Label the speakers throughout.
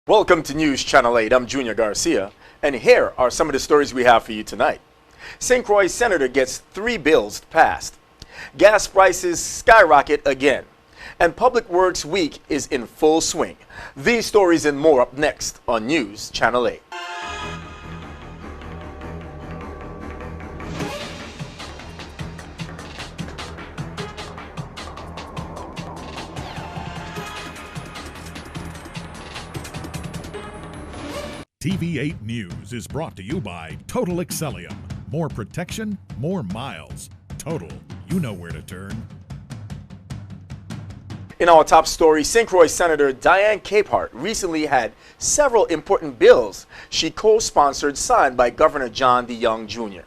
Speaker 1: Welcome to News Channel 8. I'm Junior Garcia, and here are some of the stories we have for you tonight. St. Croix senator gets 3 bills passed. Gas prices skyrocket again. And Public Works Week is in full swing. These stories and more up next on News Channel 8.
Speaker 2: TV8 News is brought to you by Total Excellium. More protection, more miles. Total, you know where to turn.
Speaker 1: In our top story, St. Croix Senator Diane Capehart recently had several important bills she co-sponsored signed by Governor John DeYoung Jr.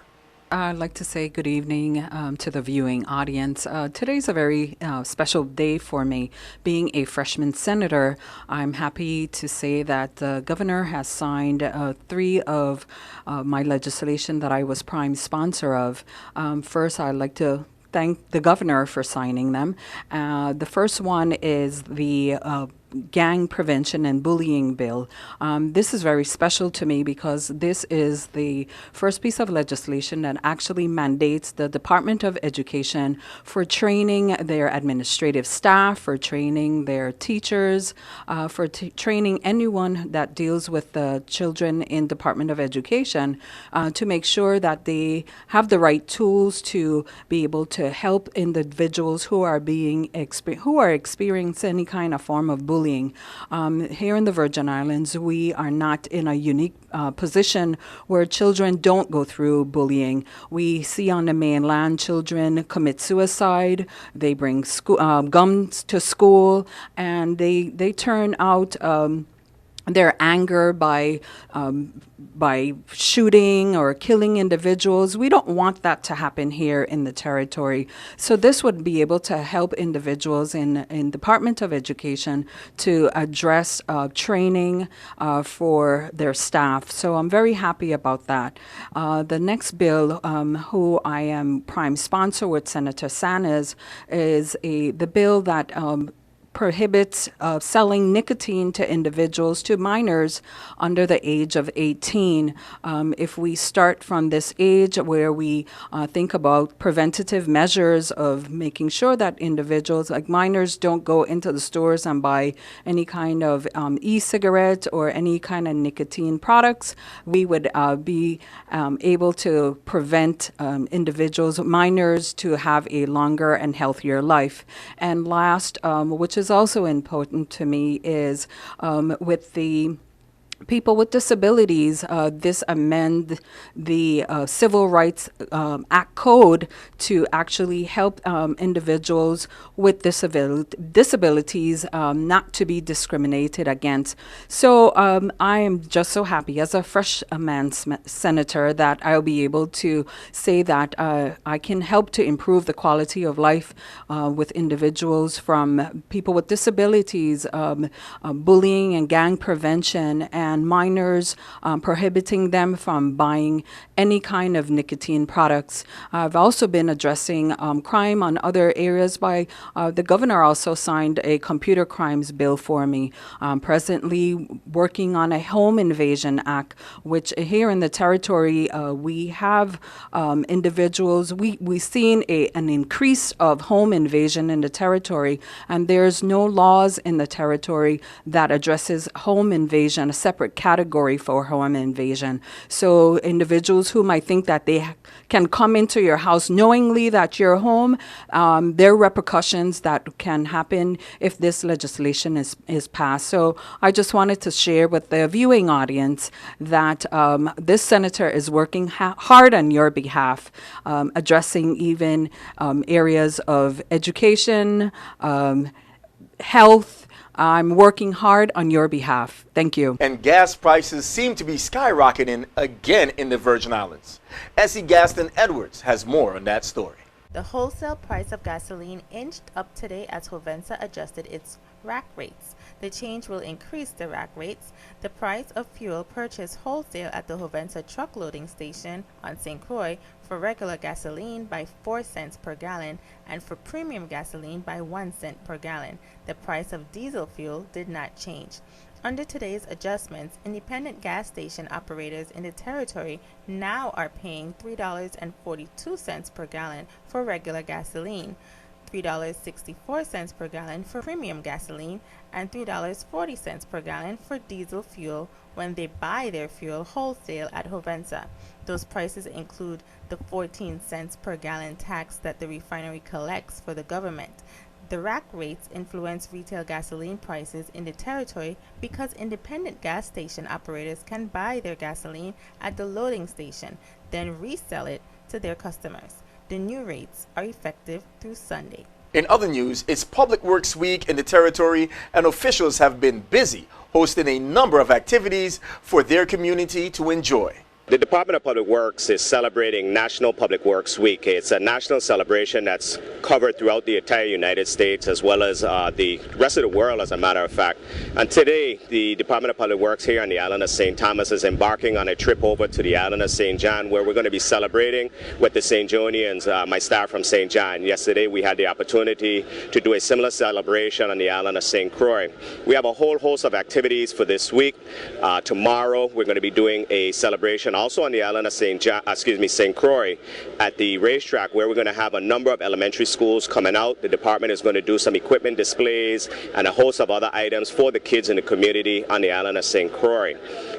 Speaker 3: I'd like to say good evening to the viewing audience. Today's a very special day for me. Being a freshman senator, I'm happy to say that the governor has signed 3 of my legislation that I was prime sponsor of. First, I'd like to thank the governor for signing them. The first one is the gang prevention and bullying bill. This is very special to me because this is the first piece of legislation that actually mandates the Department of Education for training their administrative staff, for training their teachers, for training anyone that deals with the children in Department of Education to make sure that they have the right tools to be able to help individuals who are experiencing any kind of form of bullying. Here in the Virgin Islands, we are not in a unique position where children don't go through bullying. We see on the mainland children commit suicide, they bring guns to school, and they turn out their anger by shooting or killing individuals. We don't want that to happen here in the territory. So this would be able to help individuals in Department of Education to address training for their staff. So I'm very happy about that. The next bill, who I am prime sponsor with Senator Sanas, is the bill that prohibits selling nicotine to individuals, to minors under the age of 18. If we start from this age where we think about preventative measures of making sure that individuals, like minors, don't go into the stores and buy any kind of e-cigarette or any kind of nicotine products, we would be able to prevent individuals, minors, to have a longer and healthier life. And last, which is also important to me, is with the people with disabilities, this amend the Civil Rights Act code to actually help individuals with disabilities not to be discriminated against. So I am just so happy as a freshman senator that I'll be able to say that I can help to improve the quality of life with individuals, from people with disabilities, bullying and gang prevention, and minors, prohibiting them from buying any kind of nicotine products. I've also been addressing crime on other areas by the governor also signed a computer crimes bill for me. Presently working on a home invasion act, which here in the territory we have individuals, we've seen an increase of home invasion in the territory, and there's no laws in the territory that addresses home invasion, a separate category for home invasion. So individuals who might think that they can come into your house knowingly that you're home, there are repercussions that can happen if this legislation is passed. So I just wanted to share with the viewing audience that this senator is working hard on your behalf, addressing even areas of education, health. I'm working hard on your behalf. Thank you.
Speaker 1: And gas prices seem to be skyrocketing again in the Virgin Islands. Essie Gaston Edwards has more on that story.
Speaker 4: The wholesale price of gasoline inched up today as Hovensa adjusted its rack rates. The change will increase the rack rates. The price of fuel purchased wholesale at the Hovensa truck loading station on St. Croix for regular gasoline by 4 cents per gallon and for premium gasoline by 1 cent per gallon. The price of diesel fuel did not change. Under today's adjustments, independent gas station operators in the territory now are paying $3.42 per gallon for regular gasoline, $3.64 per gallon for premium gasoline, and $3.40 per gallon for diesel fuel when they buy their fuel wholesale at Hovensa. Those prices include the 14 cents per gallon tax that the refinery collects for the government. The rack rates influence retail gasoline prices in the territory because independent gas station operators can buy their gasoline at the loading station, then resell it to their customers. The new rates are effective through Sunday.
Speaker 1: In other news, it's Public Works Week in the territory, and officials have been busy hosting a number of activities for their community to enjoy.
Speaker 5: The Department of Public Works is celebrating National Public Works Week. It's a national celebration that's covered throughout the entire United States as well as the rest of the world, as a matter of fact. And today, the Department of Public Works here on the island of St. Thomas is embarking on a trip over to the island of St. John, where we're going to be celebrating with the St. Johnians, my staff from St. John. Yesterday, we had the opportunity to do a similar celebration on the island of St. Croix. We have a whole host of activities for this week. Tomorrow, we're going to be doing a celebration also on the island of St. Croix at the racetrack, where we're going to have a number of elementary schools coming out. The department is going to do some equipment displays and a host of other items for the kids in the community on the island of St. Croix.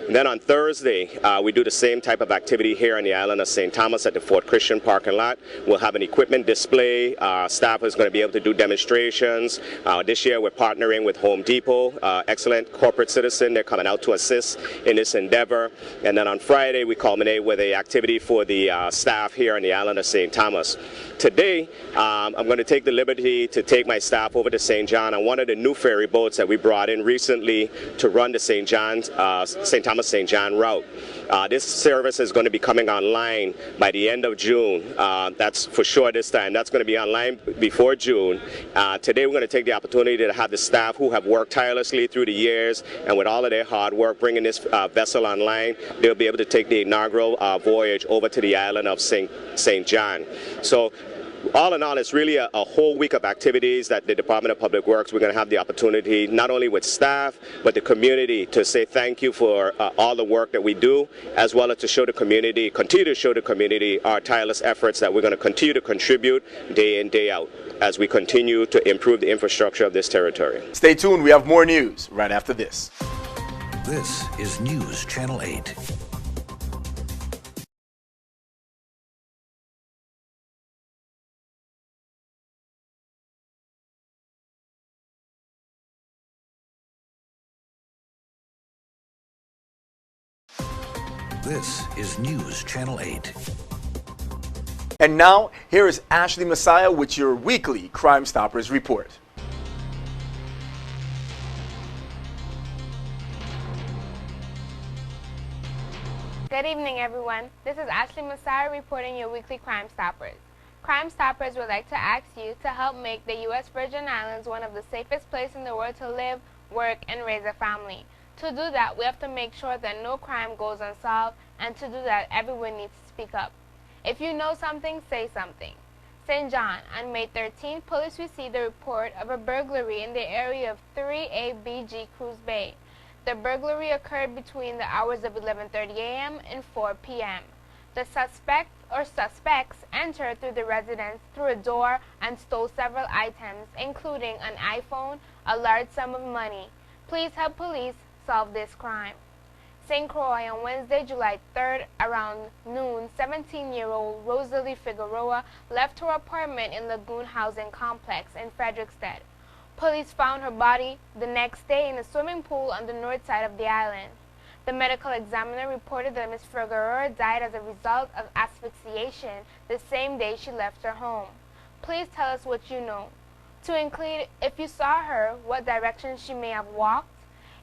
Speaker 5: And then on Thursday, we do the same type of activity here on the island of St. Thomas at the Fort Christian parking lot. We'll have an equipment display. Staff is going to be able to do demonstrations. This year, we're partnering with Home Depot, excellent corporate citizen. They're coming out to assist in this endeavor. And then on Friday, we culminate with an activity for the staff here on the island of St. Thomas. Today, I'm going to take the liberty to take my staff over to St. John on one of the new ferry boats that we brought in recently to run the St. Thomas-St. John route. This service is going to be coming online by the end of June. That's for sure this time. That's going to be online before June. Today, we're going to take the opportunity to have the staff who have worked tirelessly through the years and with all of their hard work bringing this vessel online, they'll be able to take the inaugural voyage over to the island of St. John. So all in all, it's really a whole week of activities that the Department of Public Works, we're going to have the opportunity, not only with staff, but the community, to say thank you for all the work that we do, as well as to show the community, continue to show the community our tireless efforts that we're going to continue to contribute day in, day out, as we continue to improve the infrastructure of this territory.
Speaker 1: Stay tuned. We have more news right after this.
Speaker 6: This is News Channel 8. This is News Channel 8.
Speaker 1: And now, here is Ashley Messiah with your weekly Crime Stoppers report.
Speaker 7: Good evening, everyone. This is Ashley Messiah reporting your weekly Crime Stoppers. Crime Stoppers would like to ask you to help make the U.S. Virgin Islands one of the safest places in the world to live, work, and raise a family. To do that, we have to make sure that no crime goes unsolved, and to do that, everyone needs to speak up. If you know something, say something. St. John, on May 13th, police received a report of a burglary in the area of 3ABG Cruz Bay. The burglary occurred between the hours of 11:30 a.m. and 4 p.m. The suspect or suspects entered through the residence through a door and stole several items, including an iPhone, a large sum of money. Please help police solve this crime. St. Croix, on Wednesday, July 3rd, around noon, 17-year-old Rosalie Figueroa left her apartment in Lagoon Housing Complex in Frederiksted. Police found her body the next day in a swimming pool on the north side of the island. The medical examiner reported that Ms. Figueroa died as a result of asphyxiation the same day she left her home. Please tell us what you know. To include, if you saw her, what direction she may have walked,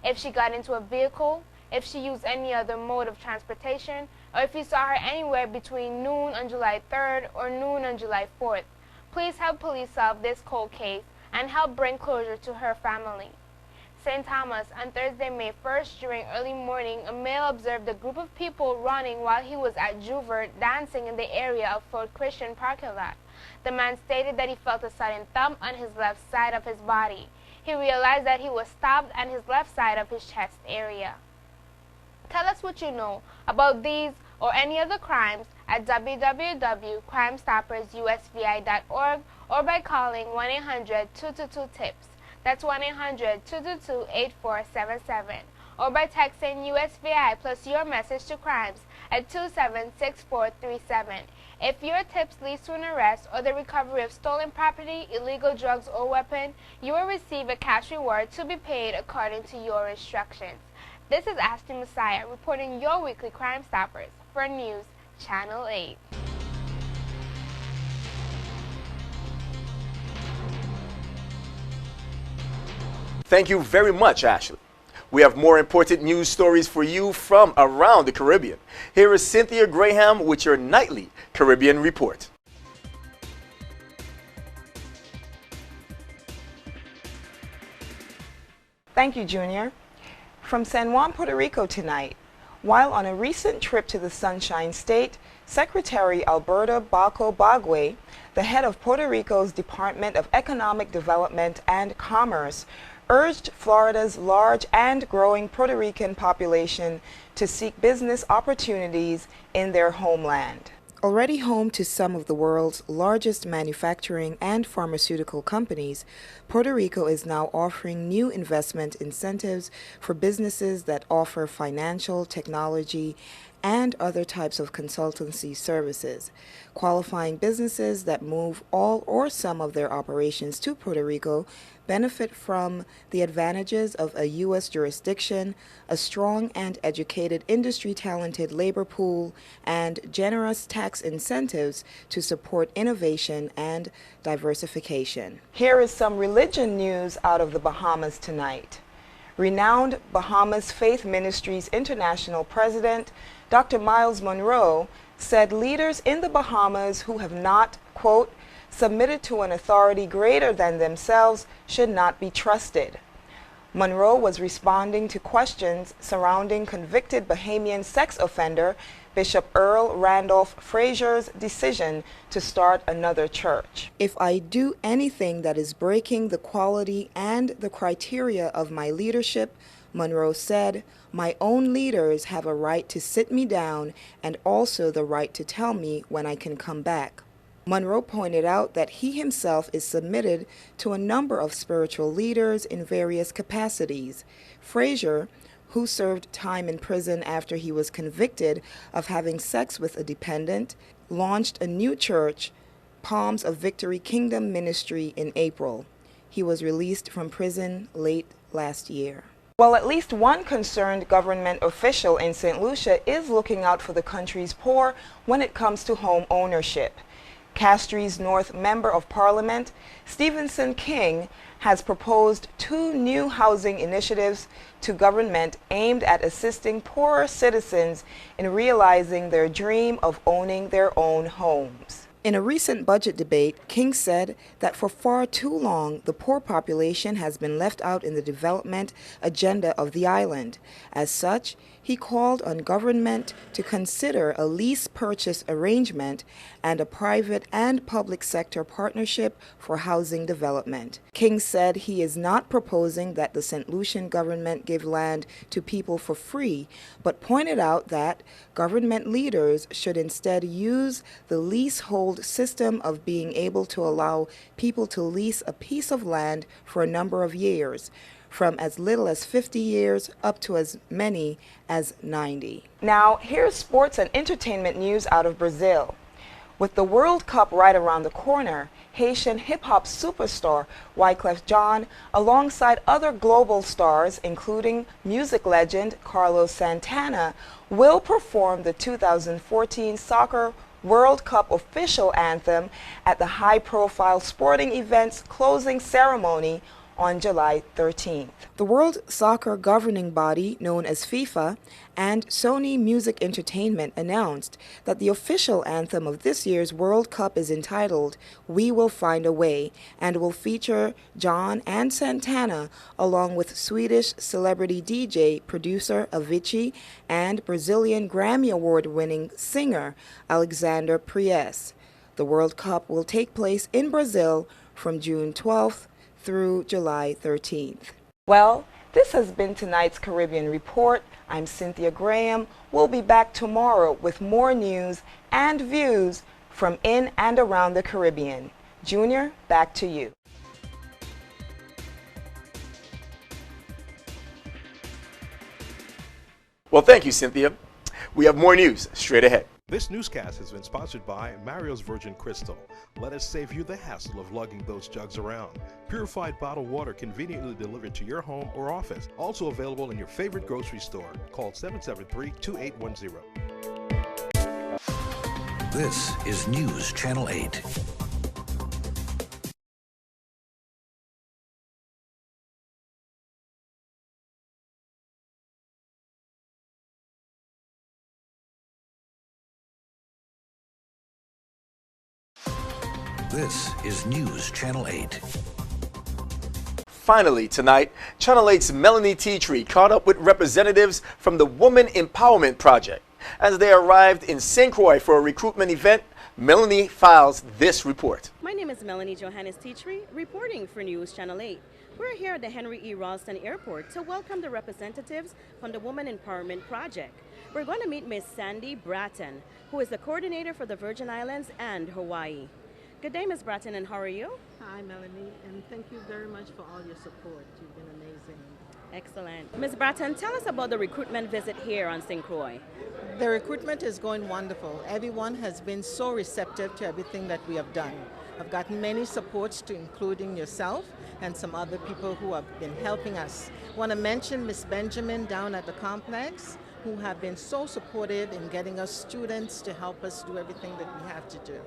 Speaker 7: if she got into a vehicle, if she used any other mode of transportation, or if you saw her anywhere between noon on July 3rd or noon on July 4th. Please help police solve this cold case and help bring closure to her family. St. Thomas, on Thursday, May 1st, during early morning, a male observed a group of people running while he was at Juvert dancing in the area of Fort Christian parking lot. The man stated that he felt a sudden thump on his left side of his body. he realized that he was stabbed at his left side of his chest area. Tell us what you know about these or any other crimes at www.crimestoppersusvi.org or by calling 1-800-222-TIPS. That's 1-800-222-8477. Or by texting USVI plus your message to crimes at 276437. If your tips leads to an arrest or the recovery of stolen property, illegal drugs, or weapon, you will receive a cash reward to be paid according to your instructions. This is Ashley Messiah reporting your weekly Crime Stoppers for News Channel 8.
Speaker 1: Thank you very much, Ashley. We have more important news stories for you from around the Caribbean. Here is Cynthia Graham with your nightly Caribbean report.
Speaker 8: Thank you, Junior. From San Juan, Puerto Rico tonight. While on a recent trip to the Sunshine State, Secretary Alberto Baco Bagwe, the head of Puerto Rico's Department of Economic Development and Commerce, urged Florida's large and growing Puerto Rican population to seek business opportunities in their homeland. Already home to some of the world's largest manufacturing and pharmaceutical companies, Puerto Rico is now offering new investment incentives for businesses that offer financial, technology, and other types of consultancy services. Qualifying businesses that move all or some of their operations to Puerto Rico benefit from the advantages of a U.S. jurisdiction, a strong and educated industry-talented labor pool, and generous tax incentives to support innovation and diversification. Here is some religion news out of the Bahamas tonight. Renowned Bahamas Faith Ministries International President Dr. Miles Monroe said leaders in the Bahamas who have not, quote, submitted to an authority greater than themselves should not be trusted. Monroe was responding to questions surrounding convicted Bahamian sex offender Bishop Earl Randolph Frazier's decision to start another church. If I do anything that is breaking the quality and the criteria of my leadership, Monroe said, my own leaders have a right to sit me down and also the right to tell me when I can come back. Monroe pointed out that he himself is submitted to a number of spiritual leaders in various capacities. Frazier, who served time in prison after he was convicted of having sex with a dependent, launched a new church, Palms of Victory Kingdom Ministry, in April. He was released from prison late last year. Well, at least one concerned government official in St. Lucia is looking out for the country's poor when it comes to home ownership. Castries North Member of Parliament, Stevenson King, has proposed 2 new housing initiatives to government aimed at assisting poorer citizens in realizing their dream of owning their own homes. In a recent budget debate, King said that for far too long, the poor population has been left out in the development agenda of the island. As such, he called on government to consider a lease purchase arrangement and a private and public sector partnership for housing development. King said he is not proposing that the St. Lucian government give land to people for free, but pointed out that government leaders should instead use the leasehold system of being able to allow people to lease a piece of land for a number of years, from as little as 50 years up to as many as 90. Now, here's sports and entertainment news out of Brazil. With the World Cup right around the corner, Haitian hip-hop superstar Wyclef Jean, alongside other global stars, including music legend Carlos Santana, will perform the 2014 Soccer World Cup official anthem at the high-profile sporting event's closing ceremony on July 13th. The World Soccer governing body, known as FIFA, and Sony Music Entertainment announced that the official anthem of this year's World Cup is entitled We Will Find a Way and will feature John and Santana along with Swedish celebrity DJ, producer Avicii, and Brazilian Grammy Award-winning singer Alexander Priest. The World Cup will take place in Brazil from June 12th through July 13th. Well, this has been tonight's Caribbean Report. I'm Cynthia Graham. We'll be back tomorrow with more news and views from in and around the Caribbean. Junior, back to you.
Speaker 1: Well, thank you, Cynthia. We have more news straight ahead.
Speaker 9: This newscast has been sponsored by Mario's Virgin Crystal. Let us save you the hassle of lugging those jugs around. Purified bottled water conveniently delivered to your home or office. Also available in your favorite grocery store. Call 773-2810.
Speaker 6: This is News Channel 8. This is News Channel 8.
Speaker 1: Finally, tonight, Channel 8's Melanie Teetree caught up with representatives from the Woman Empowerment Project. As they arrived in St. Croix for a recruitment event, Melanie files this report.
Speaker 10: My name is Melanie Johannes Teetree, reporting for News Channel 8. We're here at the Henry E. Ralston Airport to welcome the representatives from the Woman Empowerment Project. We're going to meet Miss Sandy Bratton, who is the coordinator for the Virgin Islands and Hawaii. Good day, Ms. Bratton, and how are you?
Speaker 11: Hi, Melanie, and thank you very much for all your support. You've been amazing.
Speaker 10: Excellent. Ms. Bratton, tell us about the recruitment visit here on St. Croix.
Speaker 11: The recruitment is going wonderful. Everyone has been so receptive to everything that we have done. I've gotten many supports, to including yourself and some other people who have been helping us. I want to mention Miss Benjamin down at the complex, who have been so supportive in getting us students to help us do everything that we have to do.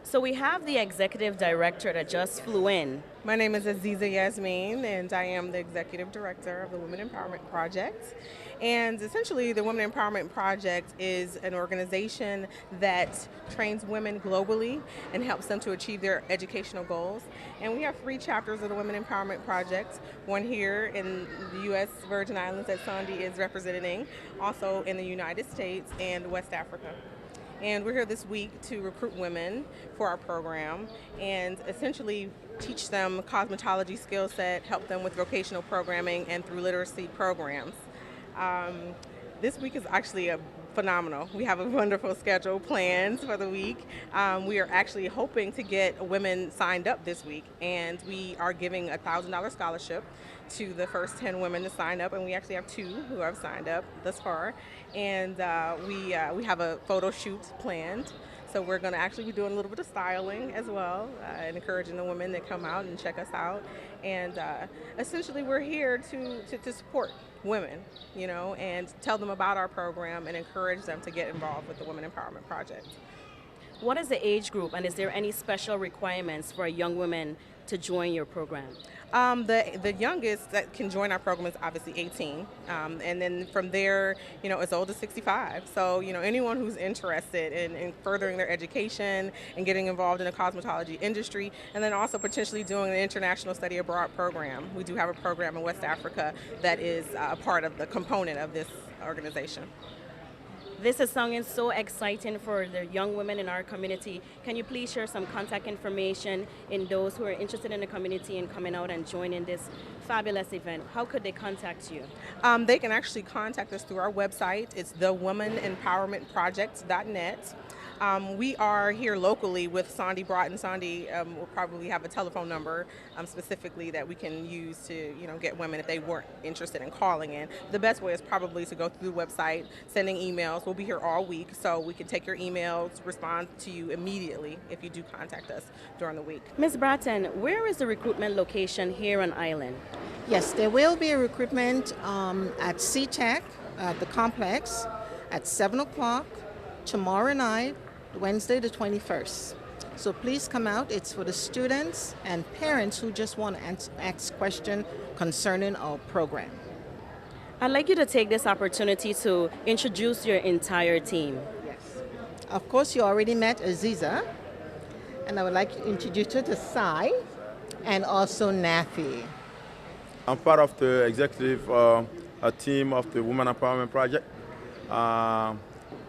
Speaker 10: So we have the executive director that just flew in.
Speaker 12: My name is Aziza Yasmin, and I am the executive director of the Women Empowerment Project. And essentially, the Women Empowerment Project is an organization that trains women globally and helps them to achieve their educational goals. And we have 3 chapters of the Women Empowerment Project, one here in the U.S. Virgin Islands that Sandy is representing, also in the United States and West Africa. And we're here this week to recruit women for our program and essentially teach them cosmetology skill set, help them with vocational programming and through literacy programs. This week is actually phenomenal. We have a wonderful schedule planned for the week. We are actually hoping to get women signed up this week, and we are giving a $1,000 scholarship to the first 10 women to sign up, and we actually have 2 who have signed up thus far. And we have a photo shoot planned. So we're going to actually be doing a little bit of styling as well, and encouraging the women to come out and check us out. And essentially we're here to support women, you know, and tell them about our program and encourage them to get involved with the Women Empowerment Project.
Speaker 10: What is the age group, and is there any special requirements for a young woman to join your program?
Speaker 12: The youngest that can join our program is obviously 18, and then from there, you know, as old as 65. So, you know, anyone who's interested in furthering their education and getting involved in the cosmetology industry, and then also potentially doing an international study abroad program. We do have a program in West Africa that is a part of the component of this organization.
Speaker 10: This is sounding so exciting for the young women in our community. Can you please share some contact information in those who are interested in the community and coming out and joining this fabulous event? How could they contact you?
Speaker 12: They can actually contact us through our website. It's thewomanempowermentproject.net. We are here locally with Sandy Bratton. Sandy will probably have a telephone number specifically that we can use to, you know, get women if they weren't interested in calling in. The best way is probably to go through the website, sending emails. We'll be here all week, so we can take your emails, respond to you immediately if you do contact us during the week.
Speaker 10: Ms. Bratton, where is the recruitment location here on Island?
Speaker 11: Yes, there will be a recruitment at CTEC, the complex, at 7 o'clock tomorrow night, Wednesday the 21st. So please come out. It's for the students and parents who just want to ask questions concerning our program.
Speaker 10: I'd like you to take this opportunity to introduce your entire team.
Speaker 11: Yes. Of course, you already met Aziza, and I would like to introduce you to Sai and also Nafi.
Speaker 13: I'm part of the executive team of the Women Empowerment Project.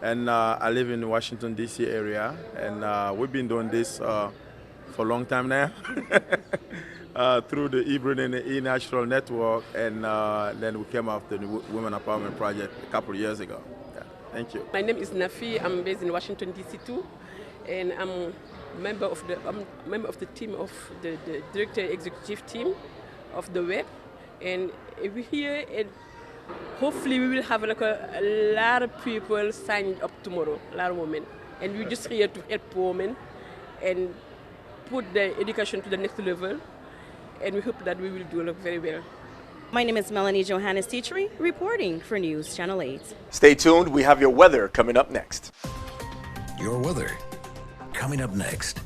Speaker 13: And I live in the Washington, D.C. area, and we've been doing this for a long time now. through the eBrand and the E-Natural Network, and then we came up with the Women Empowerment Project a couple of years ago. Yeah. Thank you.
Speaker 14: My name is Nafi. I'm based in Washington, D.C. too, and I'm member of the team of the director executive team of the web, and we're here, and hopefully we will have like a lot of people sign up tomorrow, a lot of women, and we're just here to help women and put the education to the next level, and we hope that we will do very well.
Speaker 10: My name is Melanie Johannes Teachery, reporting for News Channel 8.
Speaker 1: Stay tuned. We have your weather coming up next.
Speaker 6: Your weather coming up next.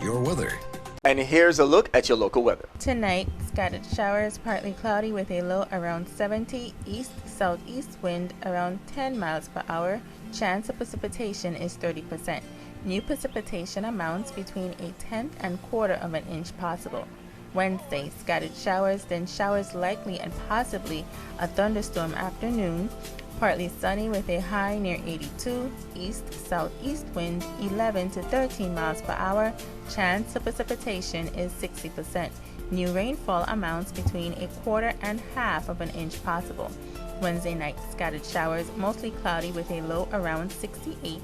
Speaker 6: Your weather.
Speaker 1: And here's a look at your local weather.
Speaker 4: Tonight, scattered showers, partly cloudy with a low around 70, east-southeast wind around 10 miles per hour. Chance of precipitation is 30%. New precipitation amounts between a tenth and quarter of an inch possible. Wednesday, scattered showers, then showers likely and possibly a thunderstorm afternoon. Partly sunny with a high near 82, east-southeast wind 11 to 13 miles per hour. Chance of precipitation is 60%. New rainfall amounts between a quarter and half of an inch possible. Wednesday night, scattered showers, mostly cloudy with a low around 68,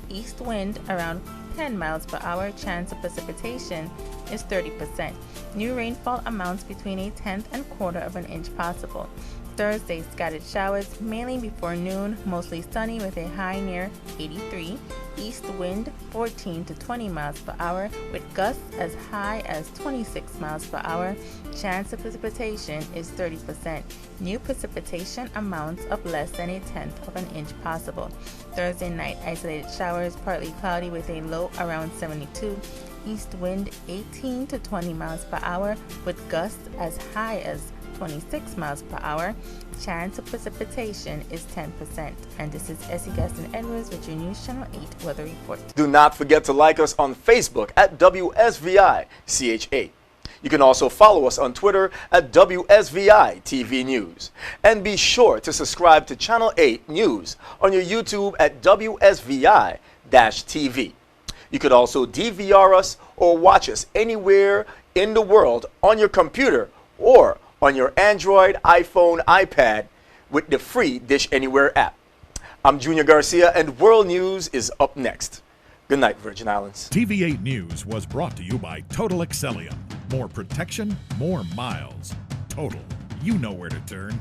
Speaker 4: east wind around 10 miles per hour. Chance of precipitation is 30%. New rainfall amounts between a tenth and quarter of an inch possible. Thursday, scattered showers, mainly before noon, mostly sunny with a high near 83, east wind 14 to 20 miles per hour with gusts as high as 26 miles per hour. Chance of precipitation is 30%. New precipitation amounts of less than a tenth of an inch possible. Thursday night, isolated showers, partly cloudy with a low around 72, east wind 18 to 20 miles per hour with gusts as high as 26 miles per hour. Chance of precipitation is 10%. And this is Essie Gaston Edwards with your News Channel 8 weather report.
Speaker 1: Do not forget to like us on Facebook at WSVI-CH8. You can also follow us on Twitter at WSVI-TV News. And be sure to subscribe to Channel 8 News on your YouTube at WSVI-TV. You could also DVR us or watch us anywhere in the world on your computer or on your Android, iPhone, iPad with the free Dish Anywhere app. I'm Junior Garcia, and World News is up next. Good night, Virgin Islands.
Speaker 2: TV8 News was brought to you by Total Excellium. More protection, more miles. Total. You know where to turn.